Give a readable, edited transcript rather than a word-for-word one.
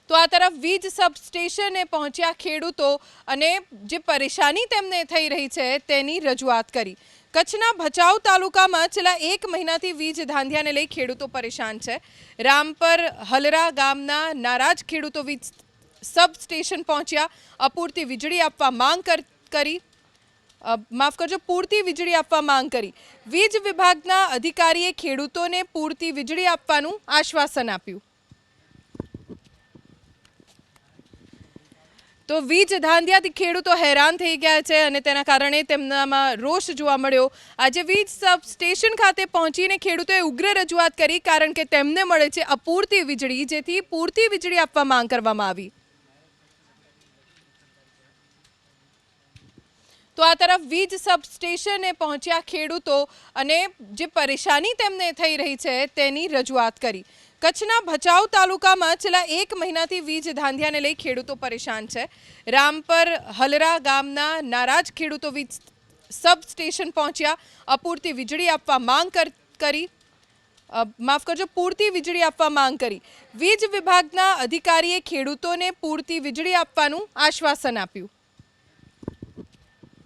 તો આ તરફ વીજ સબસ્ટેશને પહોંચ્યા ખેડૂતો અને જે પરેશાની તેમને થઈ રહી છે તેની રજૂઆત કરી। કચ્છના ભચાઉ તાલુકામાં છેલ્લા 1 મહિનાથી વીજ ધાંધિયાને લઈ ખેડૂતો પરેશાન છે। રામપર હલરા ગામના નારાજ ખેડૂતો વીજ સબસ્ટેશન પહોંચ્યા, અપૂરતી વીજળી આપવા માંગ કરી માફ કરજો પૂરતી વીજળી આપવા માંગ કરી। વીજ વિભાગના અધિકારીએ ખેડૂતોને પૂરતી વીજળી આપવાનું આશ્વાસન આપ્યું। તો વીજ ધાંધિયાથી ખેડૂતો હેરાન થઈ ગયા છે અને તેના કારણે તેમનામાં રોષ જોવા મળ્યો। આજે વીજ સબસ્ટેશન ખાતે પહોંચીને ખેડૂતોએ ઉગ્ર રજૂઆત કરી, કારણ કે તેમને મળે છે અપૂરતી વીજળી, જેથી પૂરતી વીજળી આપવા માંગ કરવામાં આવી। તો આ તરફ વીજ સબસ્ટેશને પહોંચ્યા ખેડૂતો અને જે પરેશાની તેમને થઈ રહી છે તેની રજૂઆત કરી। કચ્છના ભચાઉ તાલુકામાં છેલ્લા 1 મહિનાથી વીજ ધાંધિયાને લઈ ખેડૂતો પરેશાન છે। રામપર હલરા ગામના નારાજ ખેડૂતો વીજ સબસ્ટેશન પહોંચ્યા, અપૂરતી વીજળી આપવા માંગ કરી માફ કરજો પૂરતી વીજળી આપવા માંગ કરી। વીજ વિભાગના અધિકારીએ ખેડૂતોને પૂરતી વીજળી આપવાનું આશ્વાસન આપ્યું।